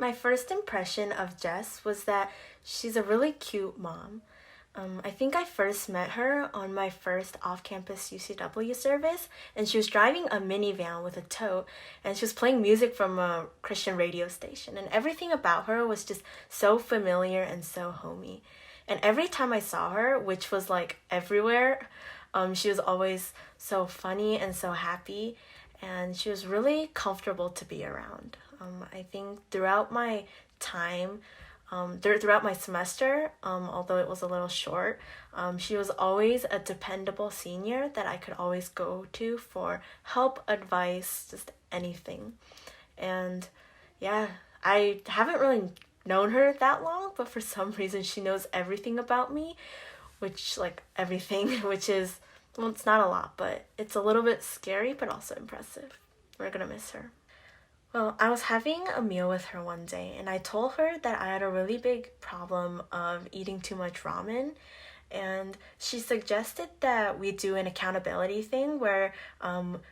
My first impression of Jess was that she's a really cute mom. I think I first met her on my first off campus UCW service, and she was driving a minivan with a tote, and she was playing music from a Christian radio station. And everything about her was just so familiar and so homey. And every time I saw her, which was like everywhere, she was always so funny and so happy, and she was really comfortable to be around. I think throughout my time, throughout my semester, although it was a little short, she was always a dependable senior that I could always go to for help, advice, just anything. And yeah, I haven't really known her that long, but for some reason she knows everything about me, which, like, everything, which is, well, it's not a lot, but it's a little bit scary, but also impressive. We're gonna miss her. Well, I was having a meal with her one day, and I told her that I had a really big problem of eating too much ramen. And she suggested that we do an accountability thing where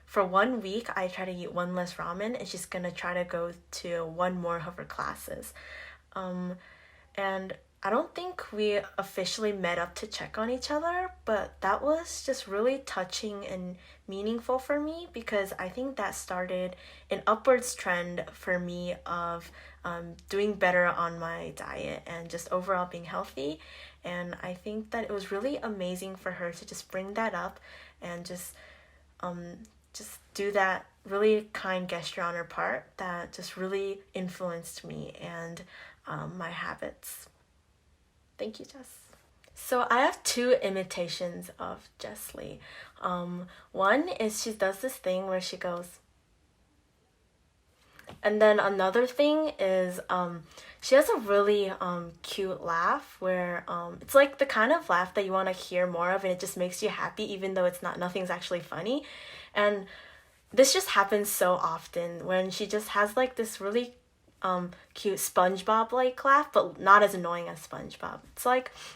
for 1 week I try to eat one less ramen, and she's gonna try to go to one more of her classes. Um, and I don't think we officially met up to check on each other, but that was just really touching and meaningful for me because I think that started an upwards trend for me of doing better on my diet and just overall being healthy. And I think that it was really amazing for her to just bring that up and just do that really kind gesture on her part that just really influenced me and my habits. Thank you, Jess. So I have two imitations of Jess Lee. One is she does this thing where she goes, and then another thing is she has a really cute laugh where it's like the kind of laugh that you want to hear more of, and it just makes you happy even though nothing's actually funny. And this just happens so often when she just has like this really cute SpongeBob-like laugh, but not as annoying as SpongeBob.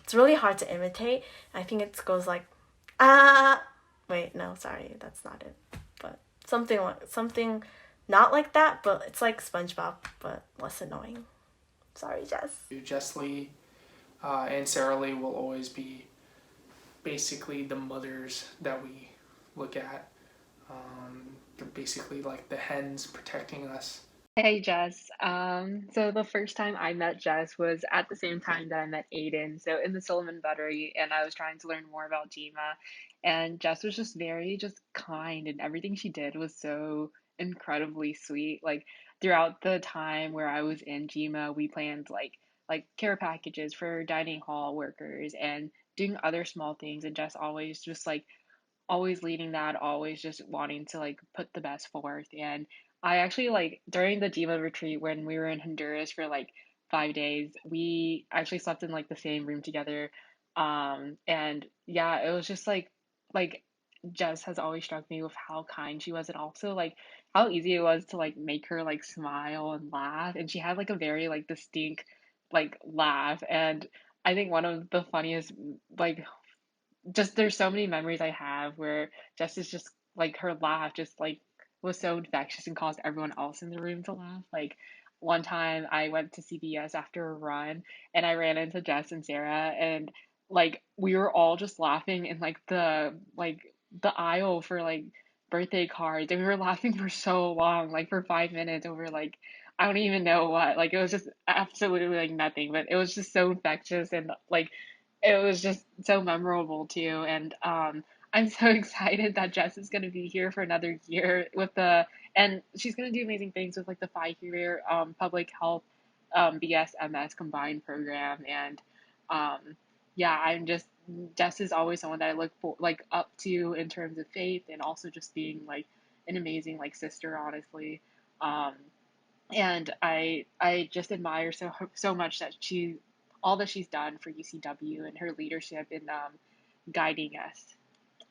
It's really hard to imitate. I think it goes like, ah, wait, no, sorry, that's not it. But something not like that, but it's like SpongeBob, but less annoying. Sorry, Jess. Jess Lee and Sarah Lee will always be basically the mothers that we look at. They're basically like the hens protecting us. Hey Jess. So the first time I met Jess was at the same time that I met Aiden. So in the Solomon Buttery, and I was trying to learn more about Jima. And Jess was just very just kind, and everything she did was so incredibly sweet. Like throughout the time where I was in Jima, we planned like care packages for dining hall workers and doing other small things. And Jess always just like always leading that, always just wanting to like put the best forth. And I actually like during the Dima retreat when we were in Honduras for like 5 days, we actually slept in like the same room together. And yeah, it was just like Jess has always struck me with how kind she was and also like how easy it was to like make her like smile and laugh. And she had like a very like distinct like laugh. And I think one of the funniest like just there's so many memories I have where Jess is just like her laugh just like was so infectious and caused everyone else in the room to laugh. Like one time I went to CVS after a run and I ran into Jess and Sarah and like we were all just laughing in like the aisle for like birthday cards and we were laughing for so long, like for 5 minutes over like I don't even know what. Like it was just absolutely like nothing, but it was just so infectious and like it was just so memorable too. And I'm so excited that Jess is going to be here for another year with and she's going to do amazing things with like the 5 year public health BSMS combined program. And um, yeah, Jess is always someone that I look for, like up to in terms of faith and also just being like an amazing like sister, honestly. Um, and I just admire so much that she all that she's done for UCW and her leadership in guiding us.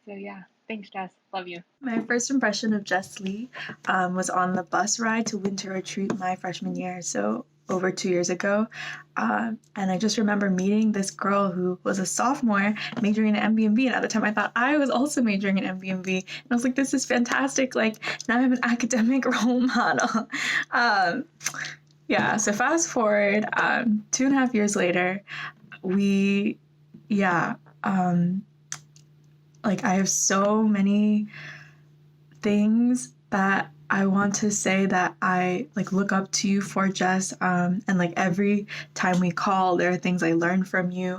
So yeah, thanks Jess, love you. My first impression of Jess Lee was on the bus ride to winter retreat my freshman year, so over 2 years ago. And I just remember meeting this girl who was a sophomore majoring in MB&B, and at the time I thought I was also majoring in MB&B, and I was like, this is fantastic, like now I have an academic role model. Yeah, so fast forward 2.5 years later, we, yeah, like I have so many things that I want to say that I like look up to you for, Jess. And like every time we call, there are things I learn from you,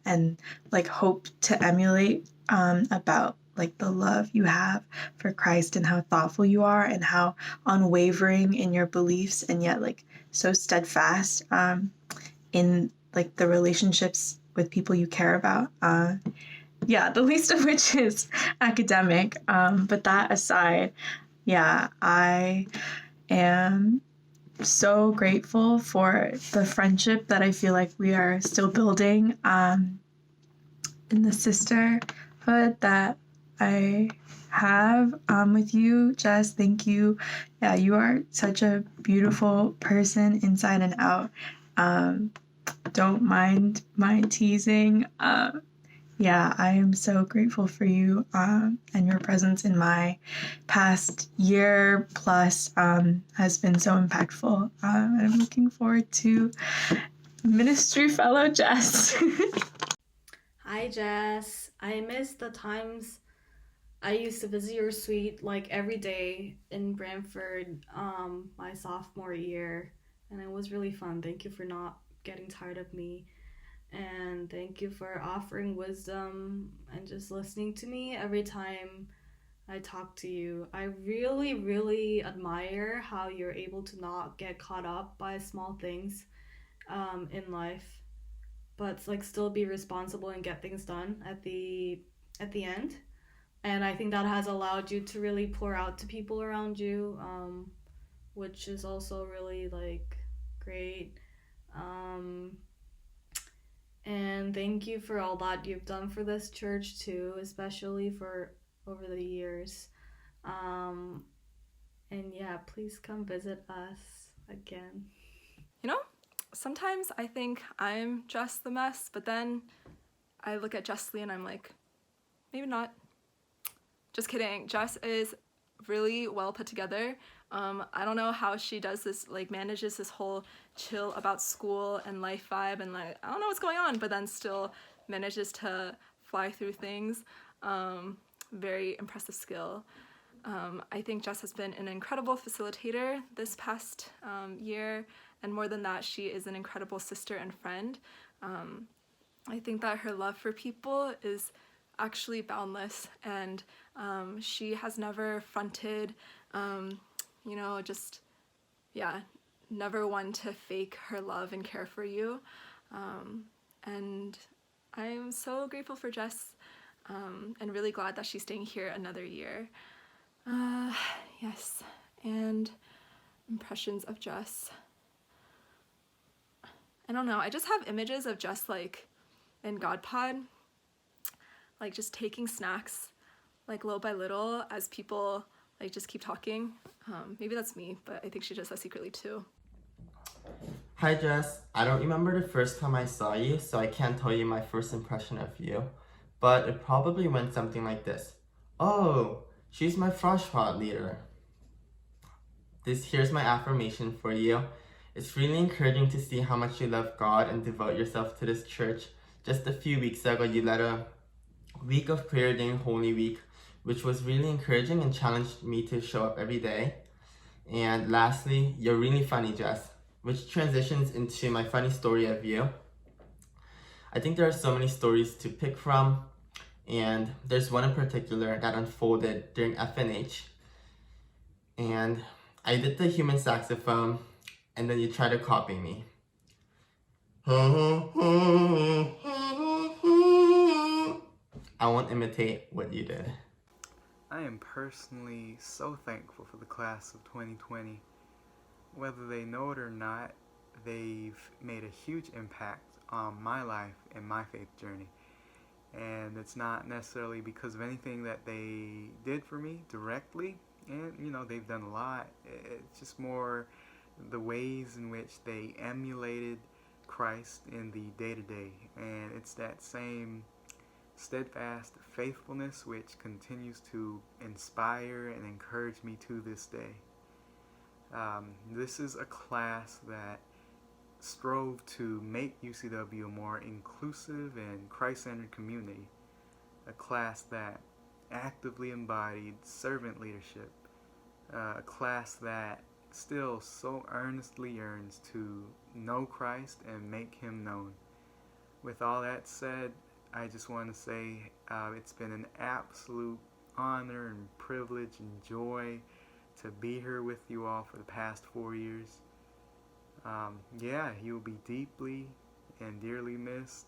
and like hope to emulate, about like the love you have for Christ and how thoughtful you are and how unwavering in your beliefs and yet like so steadfast, in like the relationships with people you care about. Yeah, the least of which is academic. But that aside, yeah, I am so grateful for the friendship that I feel like we are still building, in the sisterhood that I have, with you, Jess. Thank you. Yeah, you are such a beautiful person inside and out. Um, don't mind my teasing. Yeah, I am so grateful for you, and your presence in my past year plus, has been so impactful. And I'm looking forward to ministry fellow Jess. Hi, Jess. I miss the times I used to visit your suite like every day in Brantford, my sophomore year, and it was really fun. Thank you for not getting tired of me, and thank you for offering wisdom and just listening to me every time I talk to you. I really, really admire how you're able to not get caught up by small things in life, but like still be responsible and get things done at the end. And I think that has allowed you to really pour out to people around you, which is also really like great. Um, and thank you for all that you've done for this church too, especially for over the years. Um, and yeah, please come visit us again. You know, sometimes I think I'm just the mess, but then I look at Jess Lee and I'm like, maybe not. Just kidding. Jess is really well put together. I don't know how she does this, like manages this whole chill about school and life vibe, and like I don't know what's going on, but then still manages to fly through things. Very impressive skill. I think Jess has been an incredible facilitator this past year, and more than that, she is an incredible sister and friend. I think that her love for people is actually boundless, and she has never fronted, just, yeah, never one to fake her love and care for you. And I'm so grateful for Jess, and really glad that she's staying here another year. Yes, and impressions of Jess. I don't know, I just have images of Jess like in God Pod, like just taking snacks like little by little as people like just keep talking. Maybe that's me, but I think she does that secretly too. Hi Jess, I don't remember the first time I saw you, so I can't tell you my first impression of you, but it probably went something like this. Oh, she's my frosh pod leader. Here's my affirmation for you. It's really encouraging to see how much you love God and devote yourself to this church. Just a few weeks ago, you led a week of prayer during Holy Week, which was really encouraging and challenged me to show up every day. And lastly, you're really funny, Jess, which transitions into my funny story of you. I think there are so many stories to pick from, and there's one in particular that unfolded during FNH. And I did the human saxophone, and then you tried to copy me. I won't imitate what you did. I am personally so thankful for the class of 2020. Whether they know it or not, they've made a huge impact on my life and my faith journey. And it's not necessarily because of anything that they did for me directly, and they've done a lot. It's just more the ways in which they emulated Christ in the day-to-day, and it's that same steadfast faithfulness which continues to inspire and encourage me to this day. This is a class that strove to make UCW a more inclusive and Christ-centered community, a class that actively embodied servant leadership, a class that still so earnestly yearns to know Christ and make him known. With all that said, I just want to say it's been an absolute honor and privilege and joy to be here with you all for the past 4 years. Yeah, you'll be deeply and dearly missed,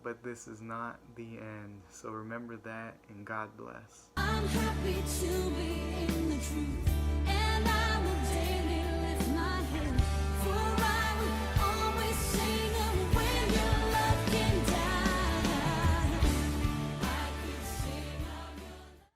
but this is not the end. So remember that, and God bless. I'm happy to be in the truth.